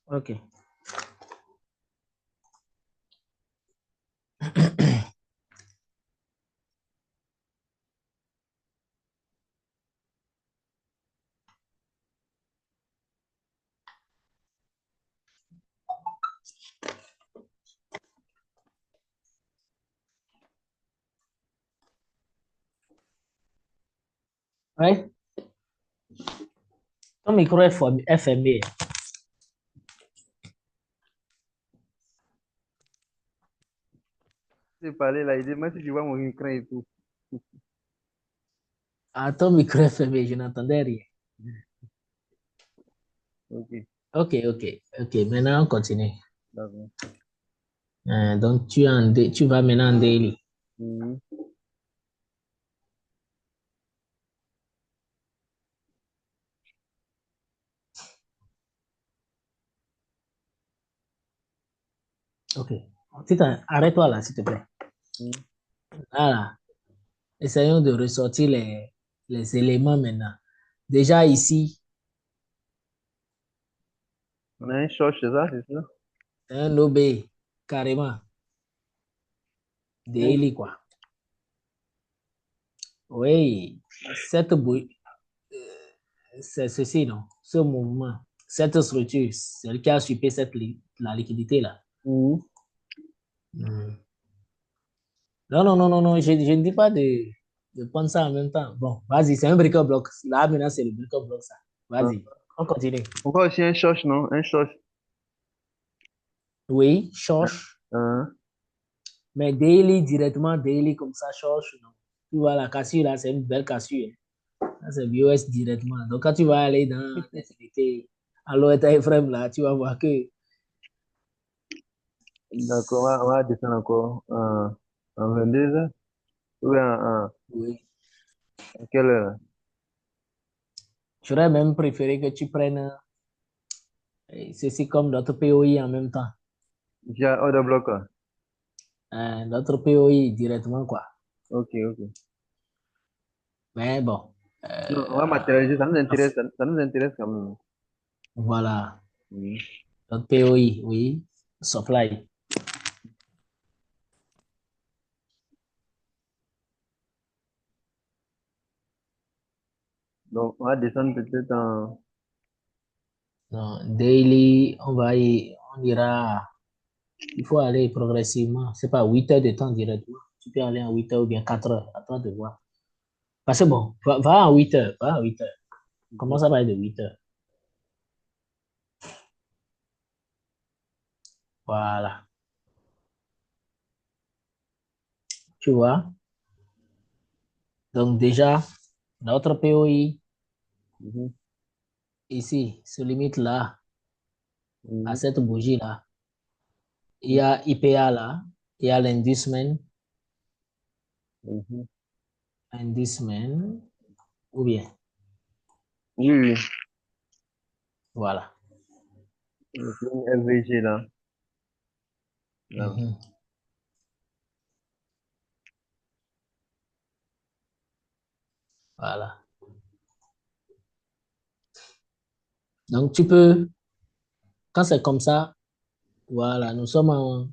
Ok. Ouais. Ton micro est fermé. C'est parler là, il dit, moi si tu vois mon écran et tout. Ah, ton micro est fermé, je n'entendais rien. Ok, Ok, ok, ok. Maintenant, on continue. d'accord. Donc, tu vas maintenant en daily. Mhm. Ok. Arrête-toi là, s'il te plaît. Mhm. Voilà. Essayons de ressortir les éléments maintenant. Déjà ici, On a un short, c'est ça, c'est ça? un OB, carrément, Un daily, quoi. Oui, cette bouille, c'est ceci, non? Ce mouvement, cette structure, c'est le qui a suppé la liquidité là. Mhm. Hmm. Non, non, non, non, non, je ne dis pas de prendre ça en même temps. Bon, vas-y, c'est un brico-bloc. Là, maintenant, c'est le brico-bloc, ça. Ah. Vas-y, on continue. Pourquoi aussi un short, non? Un short. Oui, Ah. Shosh, Ah. mais daily, directement daily, comme ça, Shosh, non. Tu vois, la cassure, là, c'est une belle cassure, hein. Ça, c'est BOS directement. Donc, quand tu vas aller dans les unités, alors, Ephraim, là, tu vas voir que, D'accord, on va descendre encore en 22 heures. Oui, oui, à quelle heure? j'aurais même préféré que tu prennes ceci comme notre POI en même temps. J'ai order bloc. Notre POI directement, quoi. Ok, ok. Mais bon, Non, on va matérialiser, ça nous intéresse, af- ça nous intéresse quand même. voilà. Mhm. Notre POI, oui, supply. Donc, on va descendre peut-être en. Donc, daily, on ira, il faut aller progressivement. C'est pas 8 heures de temps directement. Tu peux aller en 8 heures ou bien 4 heures. À toi de voir. Parce que bon, va en 8 heures. Va en 8 heures. Mhm. Comment ça va être de 8 heures? Voilà. Tu vois? Donc, déjà, notre POI, Mhm. ici, se limite là, à Mhm. cette bougie-là. Il y a IPA là. Il y a l'inducement. Mhm. Inducement. Ou bien, Oui, oui. voilà. Donc, une FVG là. Là. Mhm. Voilà. Donc, tu peux, quand c'est comme ça, voilà, nous sommes en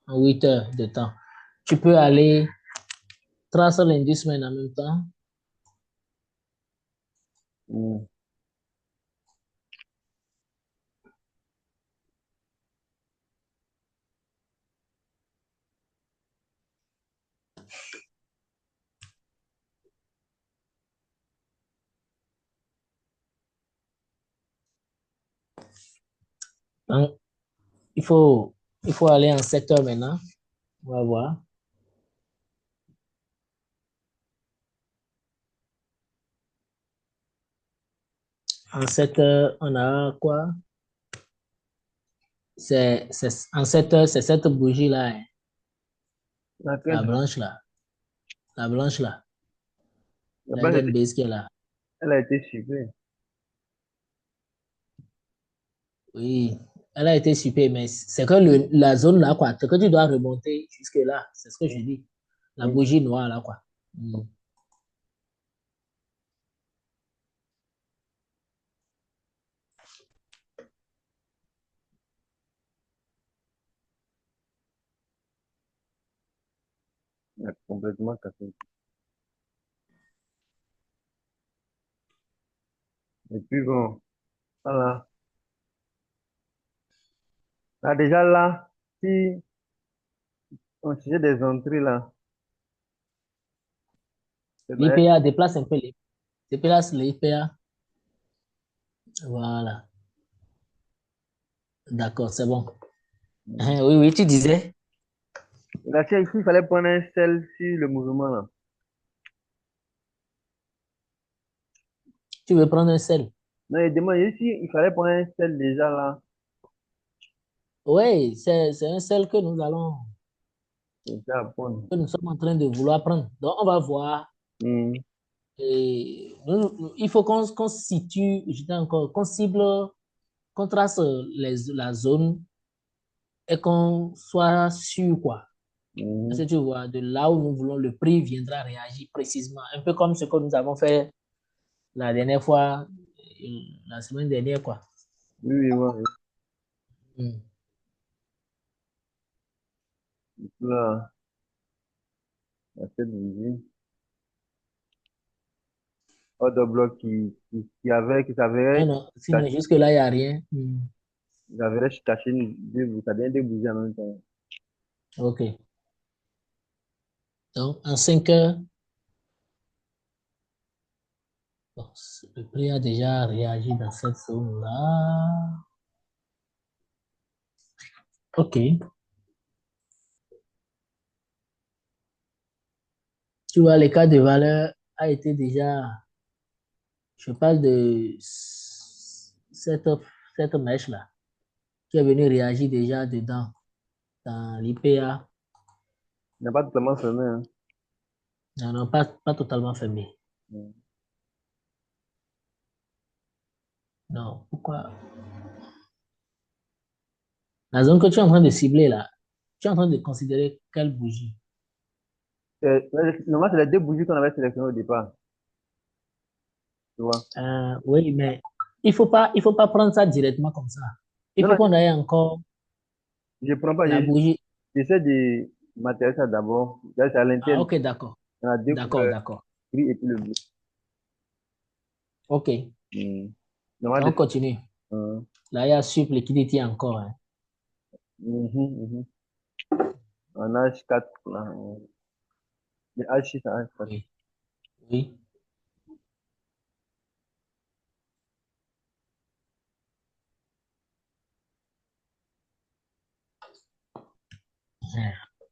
8 heures de temps. Tu peux aller tracer l'indice en même temps. Mhm. Donc, il faut, il faut aller en 7 heures maintenant. On va voir. En 7 heures, on a quoi? En 7 heures, c'est cette bougie-là, hein. La Laquelle? blanche là. La blanche là. La La base Eden était, base qui est là. elle a été supprimée. Oui, elle a été super, mais c'est que la zone là, quoi, c'est que tu dois remonter jusque là. C'est ce que je dis. La Mhm. bougie noire là, quoi. Mm. a complètement cassé. Et puis bon, voilà. Là, déjà là, si on sujet des entrées là, c'est vrai. L'IPA, déplace un peu les. Déplace l'IPA. Voilà. D'accord, c'est bon. Oui, oui, tu disais. Là, ici, il fallait prendre un sel sur le mouvement là. Tu veux prendre un sel? Non, il demande ici, il fallait prendre un sel déjà là. Oui, c'est un sel C'est ça à prendre. que nous sommes en train de vouloir prendre. Donc, on va voir. Mhm. Et il faut qu'on situe, je dis encore, qu'on cible, qu'on trace la zone et qu'on soit sûr, quoi. Parce Mhm. que tu vois, de là où nous voulons, le prix viendra réagir précisément. Un peu comme ce que nous avons fait la dernière fois, la semaine dernière, quoi. Oui, oui, ouais. Mm. Là, la tête bougie. Autre bloc qui Non, s'avérait non, sinon, jusque-là, il n'y a rien. caché ça vient de bouger en même temps. OK. Donc, en 5 heures, bon, le prix a déjà réagi dans cette zone-là. OK. Tu vois, l'écart de valeur a été déjà, je parle de cette mèche-là, qui est venue réagir déjà dedans, dans l'IPA. Il n'a pas totalement fermé, hein. Non, non, pas totalement fermé. Mhm. Non, pourquoi? La zone que tu es en train de cibler là, tu es en train de considérer quelle bougie? Normalement, c'est les deux bougies qu'on avait sélectionnées au départ, tu vois. Oui, mais il faut pas prendre ça directement comme ça. Il Non, faut non, qu'on aille encore je prends pas, la bougie. j'essaie de matérialiser ça d'abord. Là, c'est à Ah, l'interne. ok, d'accord. Il y en a deux D'accord, couleurs, d'accord. gris et puis le bleu. Ok. Mhm. Normalement, Donc, on continue. mhm. Là, il y a Sup Liquidity encore, hein. Mhm, mhm. En H4, là. De H6 à H4. Oui, oui.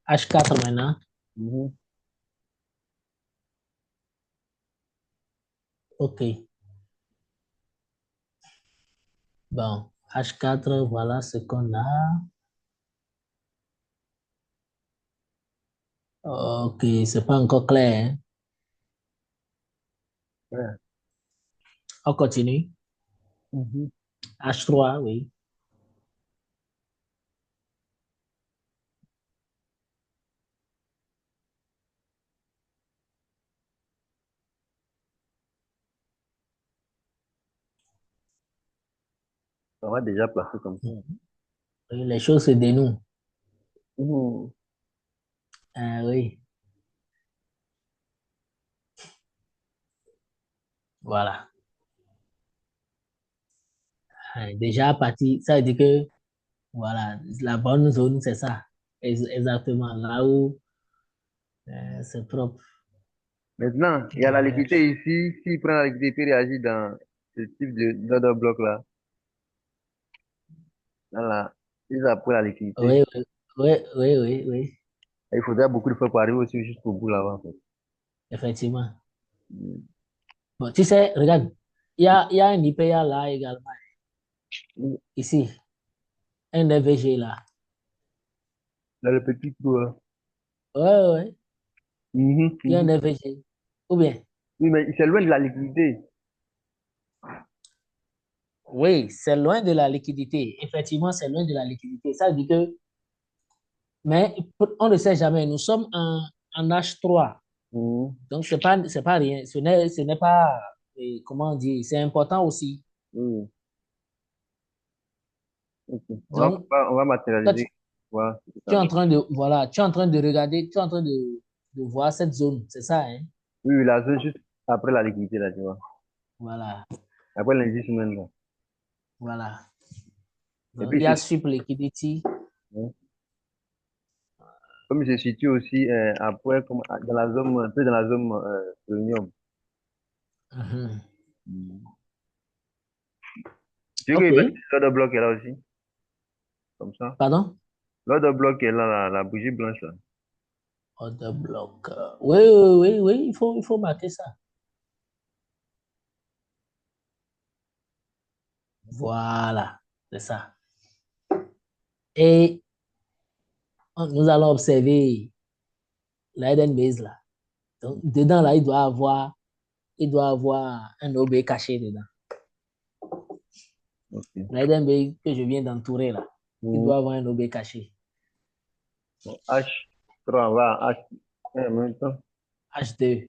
H4 maintenant. Mhm. Ok. Bon, H4, voilà ce qu'on a. Ok, c'est pas encore clair, hein. Ouais. On continue. Mhm. H3, oui. On va déjà placer comme ça. Mhm. Oui, les choses se dénouent. Mhm. Oui, voilà. Déjà, à partir, ça veut dire que, voilà, la bonne zone, c'est ça. Exactement, là où c'est propre. Maintenant, il y a la Ouais. liquidité ici. S'il prend la liquidité, il réagit dans ce type de bloc là. Voilà. Il a pris la liquidité. Oui, oui, oui, oui, oui, oui, Et il faudrait beaucoup de fois pour arriver aussi jusqu'au bout là-bas, en fait. effectivement. Mhm. Bon, tu sais, regarde, il y a un IPA là également, ici, un EVG là. Dans le petit trou là. Ouais, ouais, ouais. Mhm, Il y a un mhm. EVG. Ou bien, Oui, mais c'est loin de la liquidité. oui, c'est loin de la liquidité. Effectivement, c'est loin de la liquidité. Ça veut dire que, mais on ne sait jamais. Nous sommes en H3. Mhm. Donc, c'est pas rien. Ce n'est pas, comment dire, c'est important aussi. Oui, ok. Donc, On va toi, matérialiser. Voilà, c'est tu ça. es en train de, voilà, tu es en train de regarder, tu es en train de de voir cette zone. C'est ça, hein? Oui, oui, la zone juste après la liquidité, là, tu vois. Voilà, Après l'indice semaines, là. voilà. Et Donc, puis, il y a Sweep Liquidity. hein, comme il se situe aussi après, dans la zone, un peu dans la zone premium. Mhm. Mm. Tu veux que OK. l'ordre bloc est là aussi, comme ça. Pardon? L'ordre bloc est là, la bougie blanche, là. Order block. Oui, oui, oui, oui, il faut marquer ça. Voilà, c'est ça. Et nous allons observer la hidden base là. Donc, dedans là, il doit avoir un OB caché dedans. Ok. La hidden base que je viens d'entourer là, il Mm. doit avoir un OB caché. Bon, H3, on va à H1 en même temps. H2.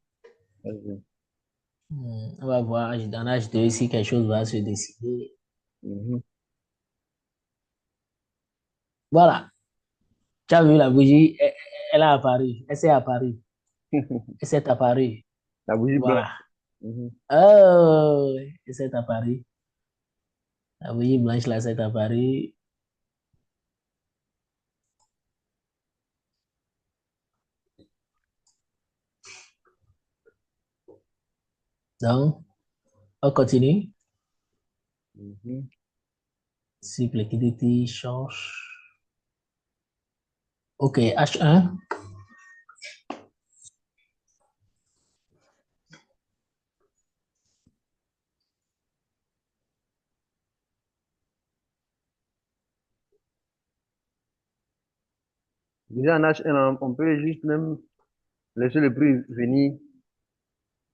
Vas-y. On va voir dans H2 si quelque chose va se décider. Mhm. Voilà. Tu as vu la bougie, elle a apparu. Elle s'est apparue. Elle s'est apparue. La bougie blanche. Voilà. Mhm. Oh, elle s'est apparue. La bougie blanche là s'est apparue. Donc, on continue. Mhm. Si liquidity change. OK, H1. Déjà en H1, on peut juste même laisser le prix venir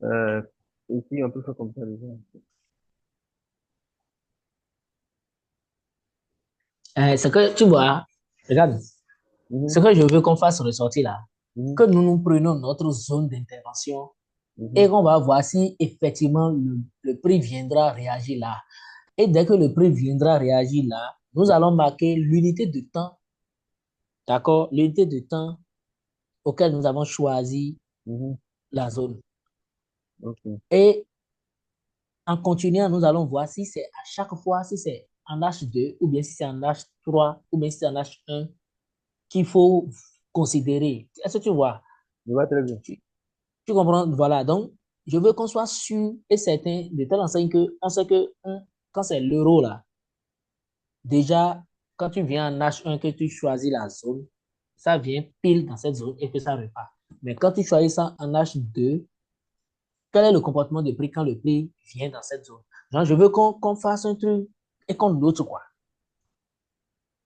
euh, ici, on peut faire comme ça déjà. Ce que tu vois, regarde, ce Mhm. que je veux qu'on fasse ressortir là, Mhm. que nous prenions notre zone d'intervention et Mhm. qu'on va voir si effectivement le prix viendra réagir là. Et dès que le prix viendra réagir là, nous allons marquer l'unité de temps, d'accord? L'unité de temps auquel nous avons choisi Mhm. la zone. Ok. Et en continuant, nous allons voir si c'est à chaque fois, si c'est en H2 ou bien si c'est en H3 ou bien si c'est en H1 qu'il faut considérer. Est-ce que tu vois? Je vois très bien. Tu, tu comprends? Voilà. Donc, je veux qu'on soit sûr et certain de telle enseigne que on sait que quand c'est l'euro là, déjà, quand tu viens en H1 que tu choisis la zone, ça vient pile dans cette zone et que ça repart. Mais quand tu choisis ça en H2, quel est le comportement de prix quand le prix vient dans cette zone? Genre, je veux qu'on fasse un truc et qu'on note quoi.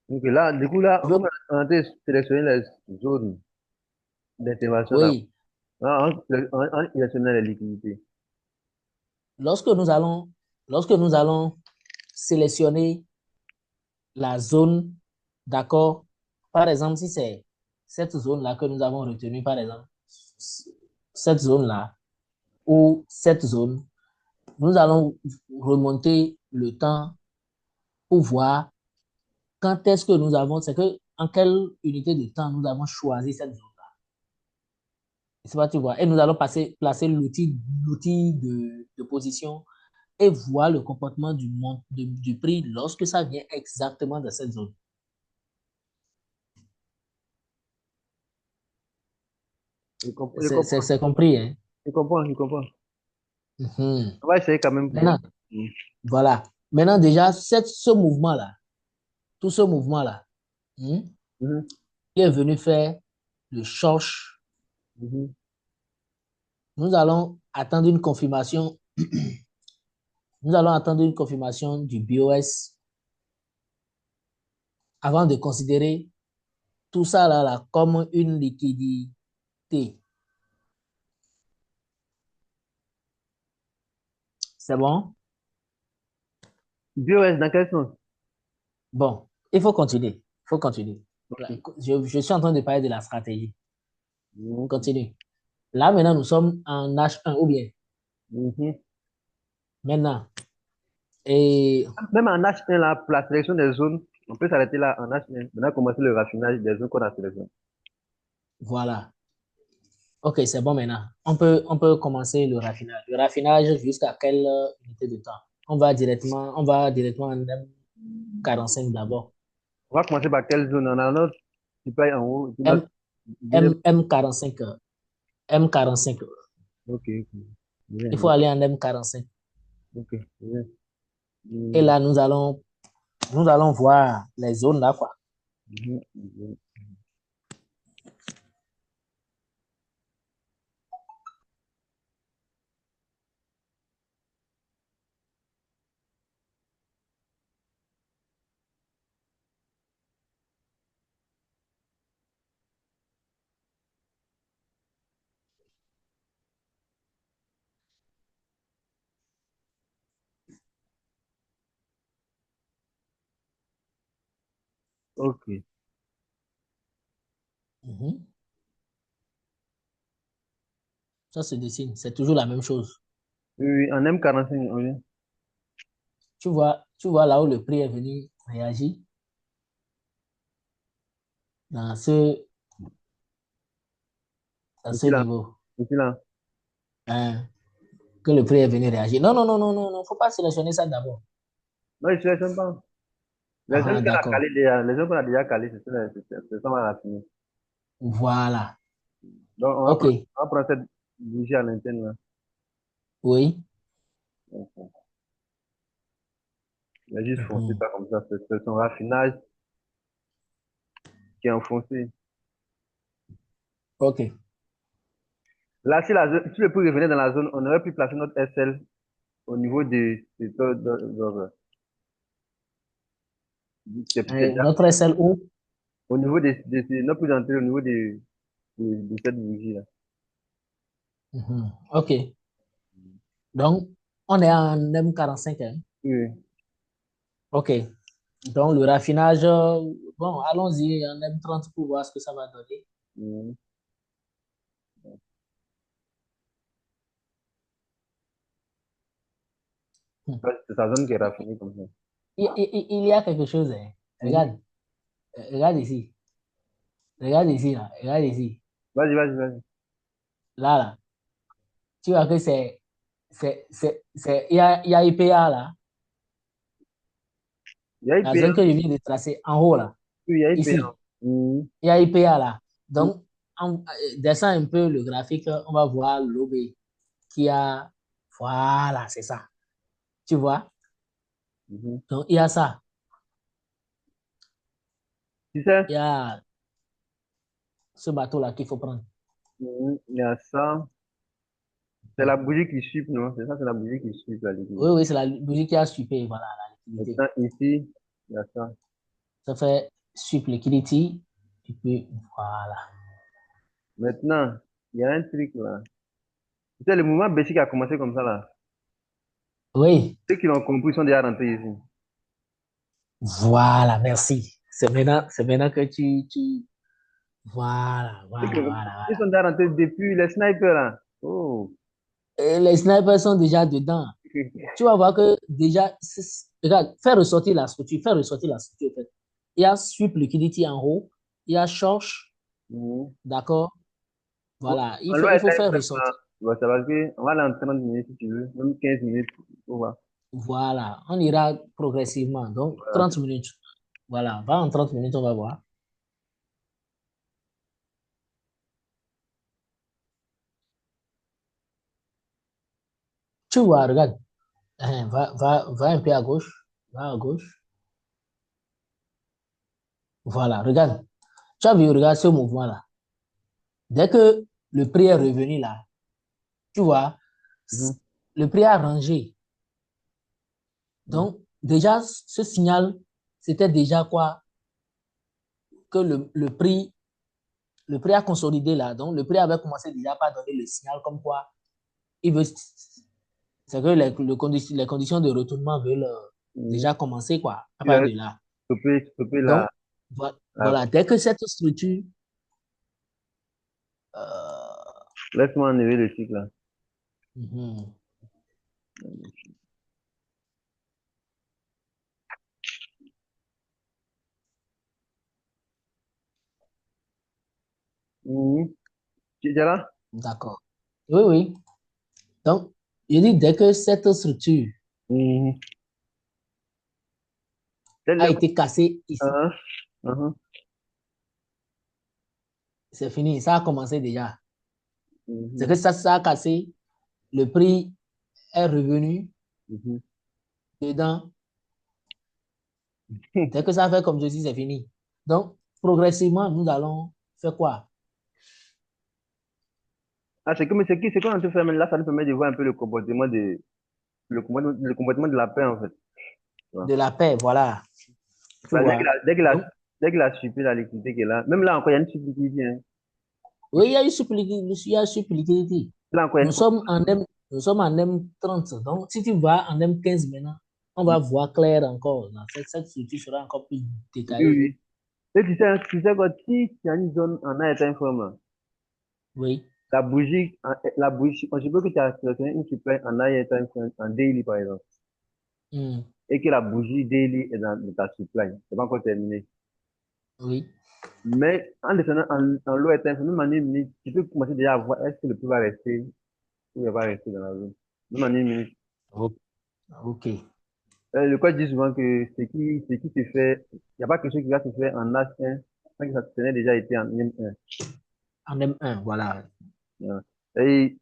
Donc là, du coup, là, Je comme veux, on a sélectionné les zones d'intervention d'abord, oui, en sélectionnant les liquidités. lorsque nous allons, lorsque nous allons sélectionner la zone, d'accord, par exemple, si c'est cette zone-là que nous avons retenue, par exemple, cette zone-là ou cette zone, nous allons remonter le temps pour voir quand est-ce que nous avons, c'est que en quelle unité de temps nous avons choisi cette zone-là. C'est pas, tu vois. Et nous allons placer l'outil de position et voir le comportement du prix lorsque ça vient exactement de cette zone. Je comprends, C'est compris, hein? je comprends, je comprends. Mhm. On va essayer quand même pour voir. Maintenant, voilà. Maintenant, déjà, ce mouvement-là, tout ce mouvement-là, hmm, Mhm. il est venu faire le short. Mhm. Nous allons attendre une confirmation. Nous allons attendre une confirmation du BOS avant de considérer tout ça là comme une liquidité. C'est bon? BOS, dans quel sens? Bon, il faut continuer. Il faut continuer. Ok. Je suis en train de parler de la stratégie. Ok. Continue. Là, maintenant, nous sommes en H1 ou bien Mhm. maintenant. Et Même en H1, là, pour la sélection des zones, on peut s'arrêter là en H1. Maintenant, commencer le raffinage des zones qu'on a sélectionnées. voilà. Ok, c'est bon maintenant. On peut commencer le raffinage. Le raffinage jusqu'à quelle unité de temps? On va directement en M45 d'abord. On va commencer par quelle zone? On a notre tu payes en haut. Tu notes. M, M45. M45. Ok, ok. Bien, Il faut bien. aller en M45. Ok, bien. Et Mhm, là, nous allons voir les zones là, quoi. mhm, mhm. Ok. Oui, Mhm. Ça se dessine. C'est toujours la même chose. oui, en M45, oui. Tu vois là où le prix est venu réagir dans dans ce Ici là, niveau. ici là. Hein, que le prix est venu réagir. Non, non, non, non, non, non. Faut pas sélectionner ça d'abord. Non, je ne les pas. Les Ah, zones ah, qu'on a d'accord. calées déjà, les zones qu'on a déjà calées, c'est ça, on va raffiner. Voilà. Donc, OK. on va prendre cette bougie à l'interne là. Oui. Donc, il a juste foncé Mhm. ça comme ça. C'est son raffinage qui est enfoncé. OK. Là, si le prix revenait dans la zone, on aurait pu placer notre SL au niveau Et notre SLO. au niveau notre prix d'entrée au niveau de cette bougie là. Mhm. OK. Donc, on est en M45. Hein. Oui. OK. Donc, le raffinage, bon, allons-y en M30 pour voir ce que ça va donner. Mhm. Hmm. C'est sa zone qui est raffinée comme ça. Il y a quelque chose. Hein. Mhm. Regarde. Regarde ici. Regarde ici, là. Regarde ici. Vas-y, vas-y, vas-y. Là, là. Tu vois que il y a IPA, là. Il y a La IPA, zone que je viens de tracer en haut, là. oui, il y a IPA. Ici. Mhm. Il y a IPA, là. Donc, on descend un peu le graphique, on va voir l'OB qui a. Voilà, c'est ça. Tu vois? Mhm. Donc, il y a ça. Tu sais, Il y a ce bateau-là qu'il faut prendre. il y a ça. C'est la bougie qui suit, non? C'est ça, c'est la bougie qui suit la Oui, liquidité. oui, c'est la bougie qui a suppé, voilà, la liquidité. Maintenant, ici, il y a ça. Ça fait sup liquidity. Et puis, voilà. Maintenant, il y a un truc là. Tu sais, le mouvement baissier qui a commencé comme ça là. Oui, Ceux qui l'ont compris sont déjà rentrés ici. voilà, merci. C'est maintenant que voilà, Ceux qui voilà, l'ont compris, voilà, ils voilà. sont déjà rentrés depuis les snipers là. Oh. Et les snipers sont déjà dedans. Tu vas voir que déjà, regarde, faire ressortir la structure, faire ressortir la structure, en fait. Il y a sweep liquidity en haut, il y a short, Mhm. d'accord? On, Voilà, on doit il être faut un faire peu là. ressortir. Bon, ça va que on va aller en 30 minutes si tu veux, même 15 minutes. On va. Voilà, on ira progressivement. Donc, Voilà. 30 minutes. Voilà, va en 30 minutes, on va voir. Tu vois, regarde, hein, va un peu à gauche, va à gauche. Voilà, regarde. Tu as vu, regarde ce mouvement-là. Dès que le prix est revenu là, tu vois, Mhm. le prix a rangé. Mhm. Donc, déjà, ce signal, c'était déjà quoi? Que le prix a consolidé là. Donc, le prix avait commencé déjà par donner le signal comme quoi il veut, c'est que les conditions de retournement veulent Mhm. déjà commencer quoi, à Il a partir de là. stoppé Donc, la- voilà, dès que cette structure, euh, Laisse-moi enlever le truc là. mhm, Mhm. Tu es là? D'accord. Oui, oui. Donc, je dis, dès que cette structure Mhm. Tel a le- été cassée ici, Ah, ah, c'est fini. Ça a commencé déjà. C'est mhm, que ça a cassé, le prix est revenu mhm. dedans. Dès que ça fait comme ceci, c'est fini. Donc, progressivement, nous allons faire quoi? Ah, c'est qu'on te fait là, ça nous permet de voir un peu le comportement de la paix, en fait. Tu vois. De la paix, voilà. Tu Bah, vois? Donc, dès qu'il a supprimé la liquidité qui est là, même là encore, il y a une subtilité, hein. oui, il y a eu il y a eu supplicité. Là encore, il y a Nous sommes en M, nous sommes en M30. Donc, si tu vas en M15 maintenant, on va voir clair encore. Là. Cette structure sera encore plus oui, détaillée. oui. Et tu sais quoi, si tu as une zone en A éteint informe, Oui. la bougie, je veux que tu as sélectionné une supply en A éteint informe, en daily par exemple, Hmm. et que la bougie daily est dans ta supply. C'est pas encore terminé. Oui. Mais en descendant en low éteint informe, même en une minute, tu peux commencer déjà à voir est-ce que le prix va rester ou il va rester dans la zone. Même en une minute. O- OK. Le code dit souvent que ce qui se fait, il n'y a pas quelque chose qui va se faire en H1 sans que ça tenait déjà été en M1. En M1, voilà. Voilà. Et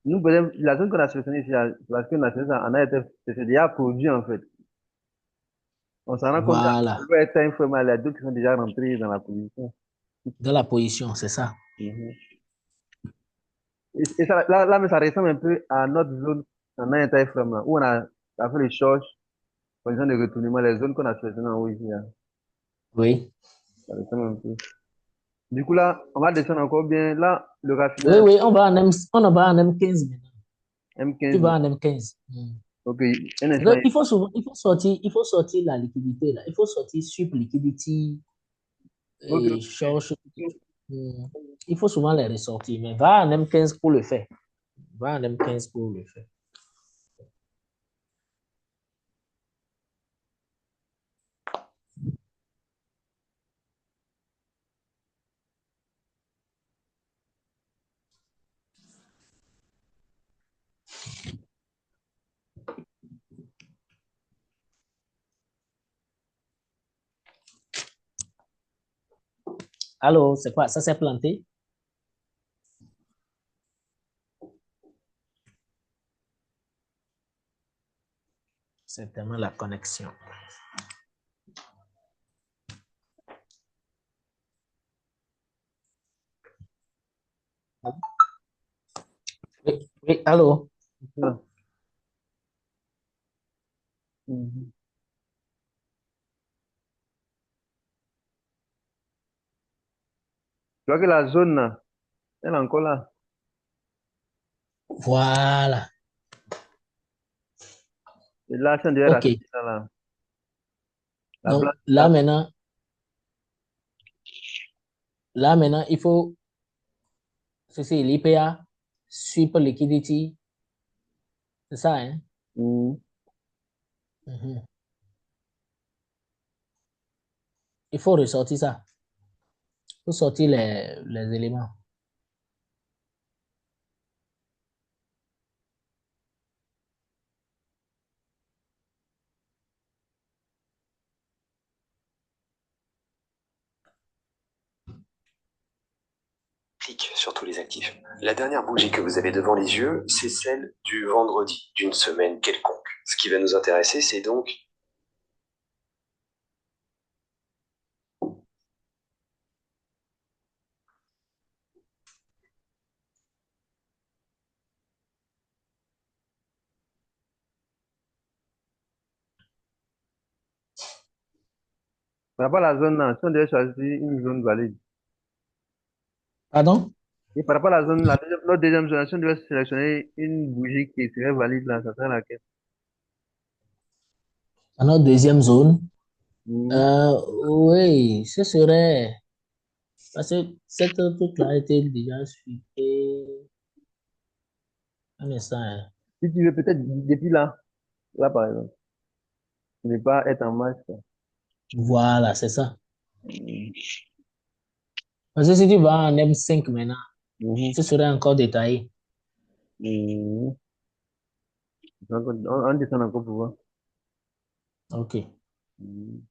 nous, par exemple, la zone qu'on a sélectionnée ici, parce qu'on a sélectionné ça en ARTF, c'est déjà produit en fait. On s'en rend compte qu'à Voilà. l'ORT informel, il y a d'autres qui sont déjà rentrés dans la position. Dans la position, c'est ça. Mhm. Et ça, là, mais ça ressemble un peu à notre zone en ARTF informel, où on a fait les charges, position de retournement, les zones qu'on a sélectionnées en haut ici, là. Oui. Ça ressemble un peu. Du coup, là, on va descendre encore bien. Là, le Oui, raffinage oui, on va en M15 maintenant. Tu vas M15. en M15. Hmm. Ok, un C'est que instant. il faut sortir la liquidité là. Il faut sortir sur liquidity Ok, et charge. Hmm. Il faut souvent les ressortir, mais va en M15 pour le faire. Va en M15 pour le faire. Allô, c'est quoi? Ça s'est planté? Certainement la connexion. Oui, oui, allô? ah, mhm. Tu vois que la zone, là, elle est encore là. Voilà. Et là, c'est déjà OK. raffiné là, là. La Donc blanche, là. là maintenant, il faut, c'est l'IPA, Super Liquidity, c'est ça, hein? Mhm. Mhm. Il faut ressortir ça. Il faut sortir les éléments. Clique sur tous les actifs. La dernière bougie que vous avez devant les yeux, c'est celle du vendredi d'une semaine quelconque. Ce qui va nous intéresser, c'est donc Par rapport à la zone, là, si on devait choisir une zone valide. Pardon? Et par rapport à la zone, notre deuxième zone, si on devait sélectionner une bougie qui serait valide, là, ça serait laquelle? Dans notre deuxième zone, Mhm. oui, ce serait, parce que cette truc-là a été déjà suivi un instant, hein. Si tu veux, peut-être depuis là, là, par exemple, ne pas être en marche, quoi. Voilà, c'est ça. Mhm. Parce que si tu vas en M5 maintenant, Ce serait encore détaillé. Mhm. On descend encore pour voir. OK. Mhm.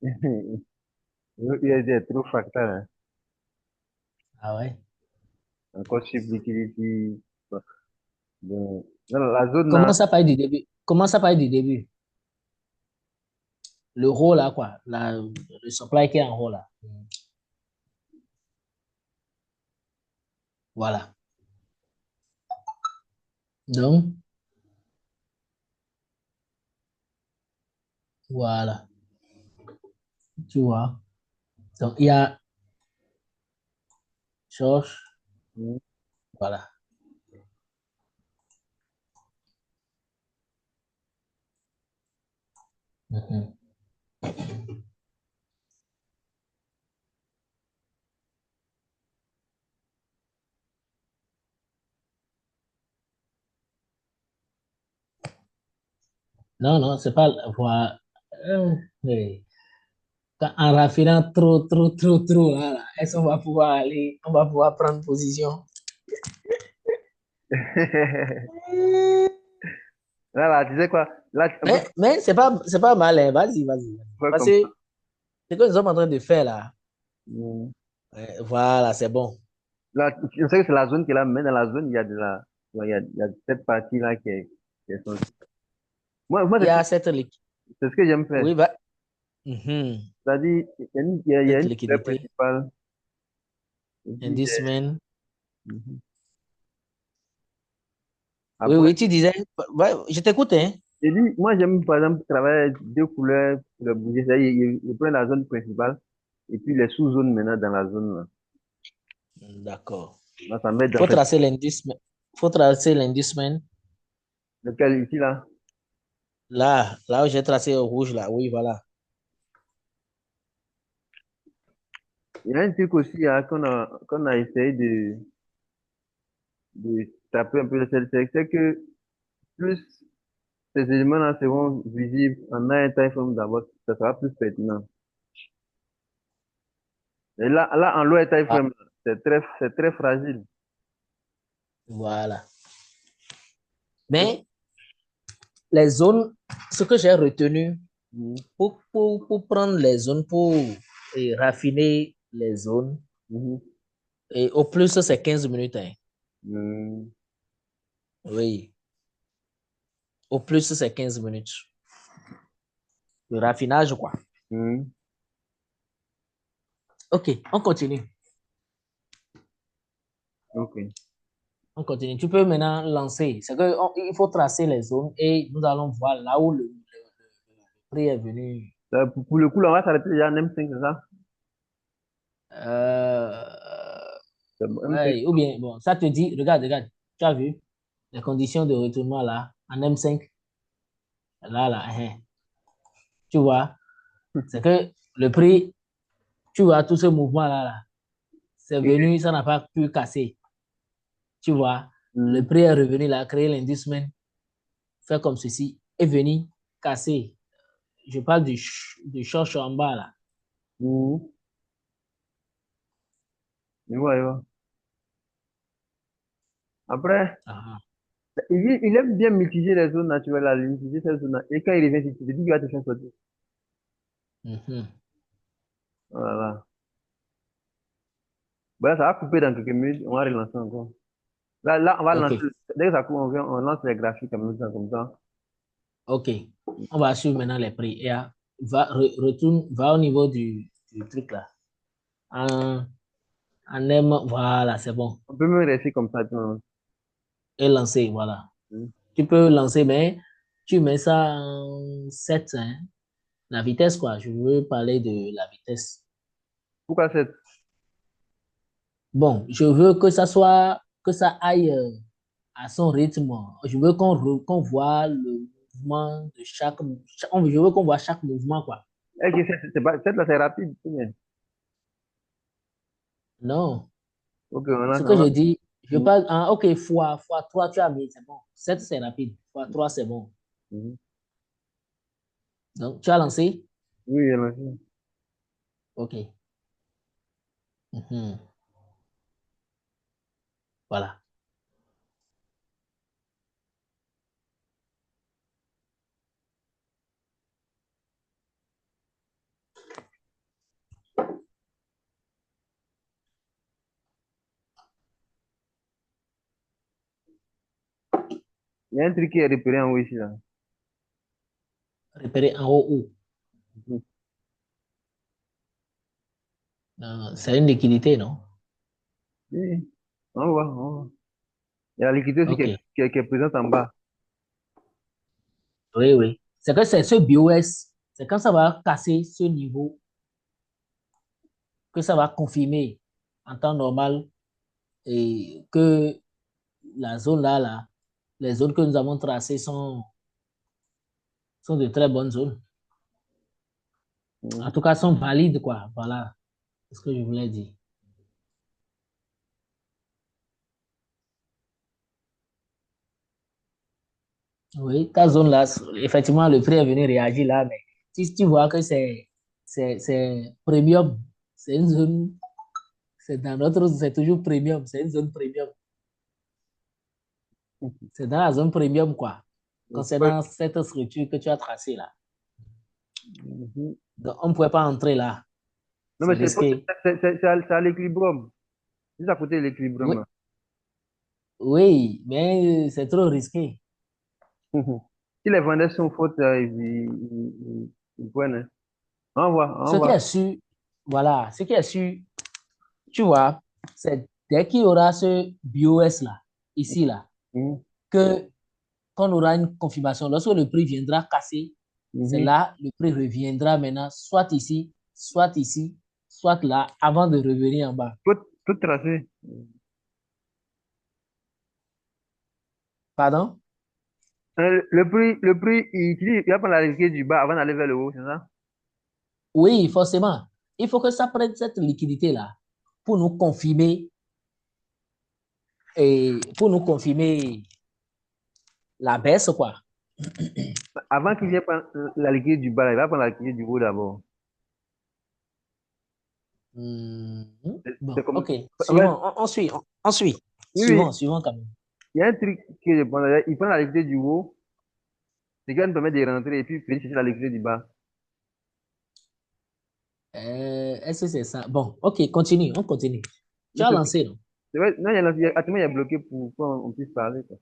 Il y a trop facteurs, hein. Ah ouais. Encore shift liquidity. Bon. La zone là, Comment ça part du début? Comment ça part du début? Le haut là, quoi. Le supply qui est en haut là. Voilà. Donc, voilà. Tu vois. Donc, il y a George. mhm. Voilà. Mhm. Non, non, c'est pas. Voilà. Oui. En raffinant trop, là, est-ce qu'on va pouvoir aller, on va pouvoir prendre position? Là, tu sais quoi? Là, on peut Mais c'est pas mal, hein. Vas-y. faire Parce comme que ça. ce que nous sommes en train de faire là, Mhm. voilà, c'est bon. Là, je sais que c'est la zone qui est là, mais dans la zone, il y a il y a cette partie-là qui est censée. Moi, Il y a cette, c'est ce que j'aime faire. oui, bah, mhm. C'est-à-dire, il y a Cette une couleur liquidité. principale. Et puis, Inducement. mhm. Oui, Après, oui, tu disais, ouais, je t'écoute, hein. j'ai dit, moi, j'aime par exemple travailler avec deux couleurs pour le bouger. C'est-à-dire, il prend la zone principale et puis les sous-zones maintenant dans la zone là. D'accord. Là, ça m'aide en Faut fait. tracer l'inducement. Faut tracer l'inducement. Lequel ici là? Là où j'ai tracé au rouge, là, oui, voilà. Il y a un truc aussi hein, qu'on a essayé de taper un peu, c'est que plus ces éléments-là seront visibles en high time frame d'abord, ça sera plus pertinent. Et là en low time Ah, frame, c'est très fragile. voilà. Mais les zones, ce que j'ai retenu Mhm, pour prendre les zones, pour raffiner les zones, mhm, et au plus, c'est 15 minutes, hein. mhm, Oui, au plus, c'est 15 minutes. Le raffinage, quoi. mhm. OK, on continue. Ok. On continue. Tu peux maintenant lancer. C'est que il faut tracer les zones et nous allons voir là où le prix est venu. Pour le coup, là, on va s'arrêter déjà en M5, c'est ça? Euh, C'est bon, M5. ouais, ou bien, bon, ça te dit, regarde, tu as vu les conditions de retournement là, en M5, là, hein. Tu vois, c'est que le prix, tu vois, tout ce mouvement là, c'est Et- venu, ça n'a pas pu casser. Tu vois, le mhm, prix est revenu là, créer l'inducement, faire comme ceci, est venu casser. Je parle du short en bas là. mhm. Je vois. Après, Ah, il aime bien mitiger les zones naturelles, là, mitiger ces zones-là. Et quand il revient, il te dit qu'il va te faire sortir. mhm. Voilà. Voilà, ça va couper dans quelques minutes, on va relancer encore. Là, on va lancer, OK, dès que ça coupe, on lance les graphiques en même temps, comme ça. OK. On va suivre maintenant les prix. Et retourne, va au niveau du truc là. En, en M, voilà, c'est bon. On peut même rester comme ça, tu vois. Et lancer, voilà. Mhm. Tu peux lancer, mais tu mets ça en 7, hein. La vitesse, quoi. Je veux parler de la vitesse. Pourquoi 7? Bon, je veux que ça soit, que ça aille à son rythme. Je veux qu'on voit le mouvement de je veux qu'on voit chaque mouvement, quoi. Est-ce que 7 là, c'est rapide? Ou bien? Non, Ok, ce que je dis, je Mhm, parle, ok, fois 3 tu as mis, c'est bon. 7 c'est rapide. Fois 3 c'est bon. mhm. Donc, tu as lancé? Oui, j'ai lancé. Ok. Mhm. Voilà. Il y a un truc qui est repéré en haut ici, là. Repérer en haut où? Mhm. C'est une liquidité, non? Oui, on voit, on voit. Il y a la liquidité aussi Ok. qui est présente en bas. Oui, oui. C'est que c'est ce BOS, c'est quand ça va casser ce niveau que ça va confirmer en temps normal et que la zone là, les zones que nous avons tracées sont de très bonnes zones. En Mhm. tout cas, sont valides, quoi. Voilà ce que je voulais dire. Oui, ta zone là, effectivement, le prix est venu réagir là, mais si tu vois que c'est premium, c'est une zone, c'est dans notre, c'est toujours premium, c'est une zone premium. C'est dans la zone premium, quoi, Ouais. concernant cette structure que tu as tracée là. Mhm. Donc, on ne pouvait pas entrer là. Non, mais C'est risqué. c'est à l'équilibrium. Juste à côté de l'équilibrium, Oui, là. oui, mais c'est trop risqué. Mhm. Si les vendeurs sont fautes, ils prennent, hein. On voit, Ce on qui voit. est sûr, voilà, ce qui est sûr, tu vois, c'est dès qu'il y aura ce BOS là, ici là, Mhm. que qu'on aura une confirmation. Lorsque le prix viendra casser, c'est Mhm. là, le prix reviendra maintenant, ici, soit là, avant de revenir en bas. Tout tracé. Pardon? Le prix, il va prendre la liquidité du bas avant d'aller vers le haut, c'est ça? Oui, forcément. Il faut que ça prenne cette liquidité-là pour nous confirmer pour nous confirmer la baisse, quoi. Avant qu'il vienne prendre la liquidité du bas, là, il va prendre la liquidité du haut d'abord. Hmm. C'est Bon, comme. ok. En fait, Suivant, on suit, on suit. oui, oui, Suivant quand même. il y a un truc que je prends. Il prend la liquidité du haut, ce qui va nous permettre de rentrer et puis chercher la liquidité du bas. Est-ce que c'est ça? Bon, ok, continue, on continue. Tu Mais as lancé, non? c'est vrai, non, actuellement, il y a bloqué pour qu'on puisse parler, quoi.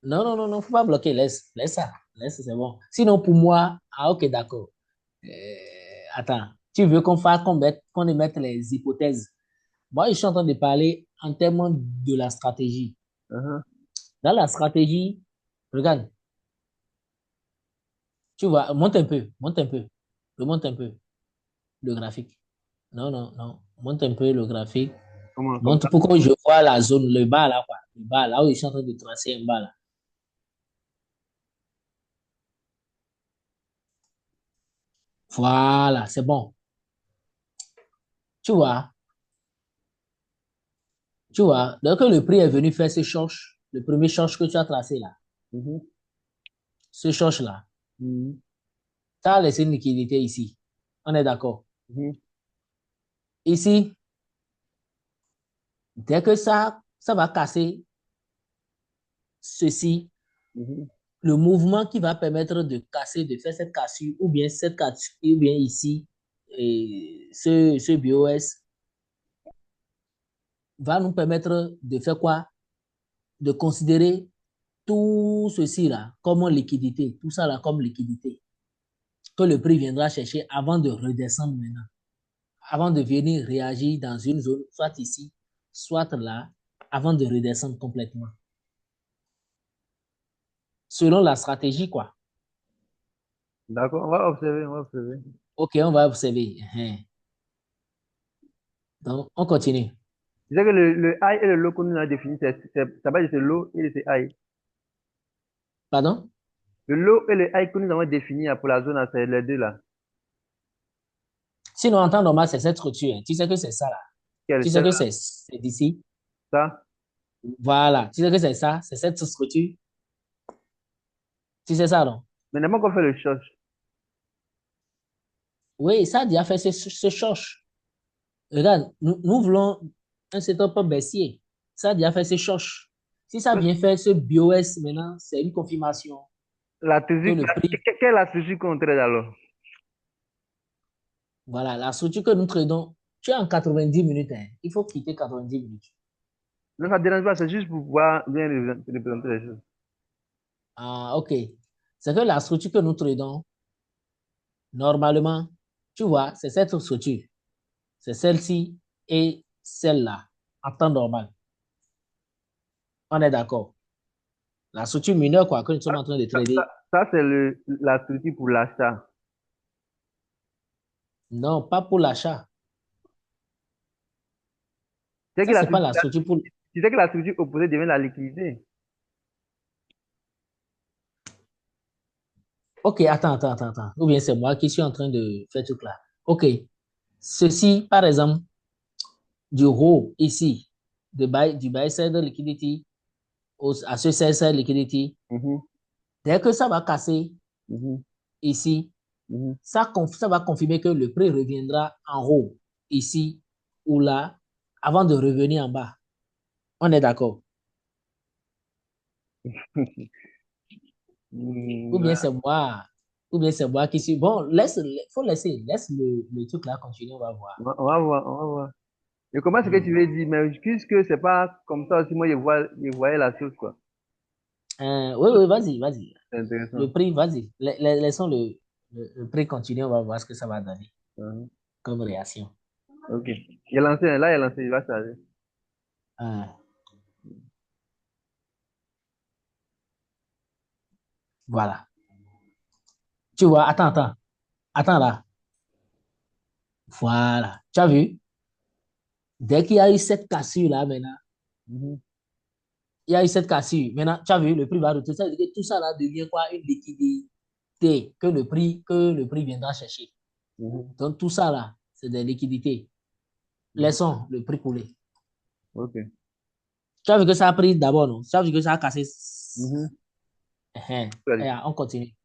Non, non, non, non, faut pas bloquer, laisse ça, laisse, c'est bon. Sinon, pour moi, ok, d'accord. Euh, attends, tu veux qu'on émette les hypothèses? Moi, je suis en train de parler en termes de la stratégie. Uh-huh. Dans la stratégie, regarde, tu vois, monte un peu, remonte un peu le graphique. Non, non, non, monte un peu le graphique. Comment, comme Monte ça? pour que je vois la zone, le bas là, quoi. Le bas là où je suis en train de tracer un bas là. Voilà, c'est bon. Tu vois, donc le prix est venu faire ce short, le premier short que tu as tracé là, Mhm. ce short là, Mhm. tu as laissé une liquidité ici. On est d'accord. Mhm. Ici, dès que ça va casser ceci, Mhm. le mouvement qui va permettre de casser, de faire cette cassure, ou bien cette cassure, ou bien ici, et ce BOS va nous permettre de faire quoi? De considérer tout ceci là comme liquidité, tout ça là comme liquidité, que le prix viendra chercher avant de redescendre maintenant, avant de venir réagir dans une zone, soit ici, soit là, avant de redescendre complètement. Selon la stratégie, quoi. D'accord, on va observer, on va observer. Ok, on va observer. Donc, on continue. Tu sais que le high et le low qu'on nous a défini, ça va de low et de high. Pardon? Le low et le high que nous avons défini pour la zone, c'est les deux là. Sinon, en temps normal, c'est cette structure. Tu sais que c'est ça là. Quelle Tu sais que celle-là, c'est d'ici. ça? Voilà. Tu sais que c'est ça. C'est cette structure. Tu sais ça, non? Mais n'importe quoi fait le short. Oui, ça a déjà fait ce choche. Regarde, nous voulons un setup baissier. Ça a déjà fait ce choche. Si ça vient faire ce BOS maintenant, c'est une confirmation La que structure, le prix, quelle est la structure qu'on traite alors? voilà, la structure que nous tradons, tu es en 90 minutes. Hein. Il faut quitter 90 minutes. Non, ça ne dérange pas, c'est juste pour pouvoir bien représenter les choses. Ah, OK. C'est que la structure que nous tradons, normalement, tu vois, c'est cette structure. C'est celle-ci et celle-là, en temps normal. On est d'accord. La structure mineure, quoi, que nous sommes en train de trader. Ça, c'est la structure pour l'achat. Non, pas pour l'achat. Tu sais que Ça, la c'est pas structure, la structure pour... tu sais que la structure opposée devient la liquidité. OK, attends. Ou bien c'est moi qui suis en train de faire tout là. OK. Ceci, par exemple, du haut ici, du buy side liquidity à ce sell side liquidity, Mhm, dès que ça va casser mhm, ici, mhm. ça va confirmer que le prix reviendra en haut, ici ou là, avant de revenir en bas. On est d'accord. Ou Hmm, bien c'est moi, ou bien c'est moi qui suis... Bon, laisse le truc là continuer, on va voir. on va voir, on va voir. Je comprends ce que tu Hmm. veux dire, mais puisque c'est pas comme ça aussi, moi je voyais la chose, quoi. Oui, vas-y. C'est Le intéressant. prix, vas-y. Laissons le prix continuer, on va voir ce que ça va donner Mhm. comme réaction. Ok. Il a lancé, là, il a lancé, il va charger. Ah, voilà. Tu vois, attends là. Voilà. Tu as vu? Dès qu'il y a eu cette cassure là maintenant, Mhm, il y a eu cette cassure. Maintenant, tu as vu, le prix va retourner. Ça veut dire que tout ça là devient quoi? Une liquidité que le prix viendra chercher. mhm, Donc, tout ça là, c'est des liquidités. mhm. Laissons le prix couler. Ok. Tu as vu que ça a pris d'abord, non? Tu as vu que ça a cassé. Mhm. Et, on continue.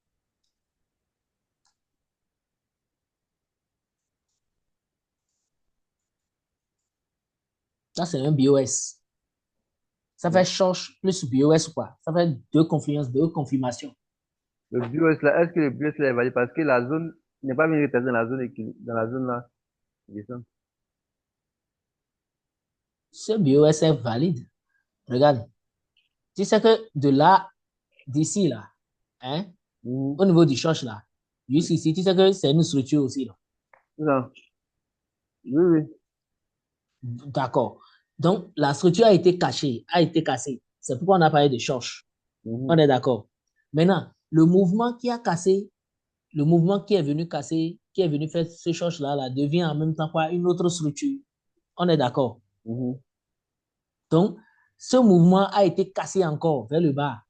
Ça, c'est un BOS. Ça fait short plus BOS, quoi. Ça fait deux confirmations. Le BOS là, est-ce que le BOS là est valide? Parce que la zone n'est pas bien rétablie dans la zone là. Il descend. Ce BOS est valide. Regarde. Tu sais que de là, d'ici là, hein, Mhm. au niveau du short là, jusqu'ici, tu sais que c'est une structure aussi, là. Non. Oui, oui. D'accord. Donc, la structure a été cachée, a été cassée. C'est pourquoi on a parlé de short. On Mhm. est d'accord. Maintenant, le mouvement qui a cassé, le mouvement qui est venu casser, qui est venu faire ce short là, devient en même temps quoi, une autre structure. On est d'accord. Mhm. Donc, ce mouvement a été cassé encore vers le bas.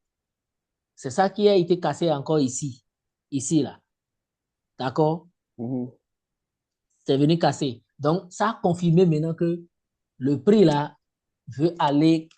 C'est ça qui a été cassé encore ici. Ici, là. D'accord? Mhm. C'est venu casser. Donc, ça a confirmé maintenant que le prix, là, veut aller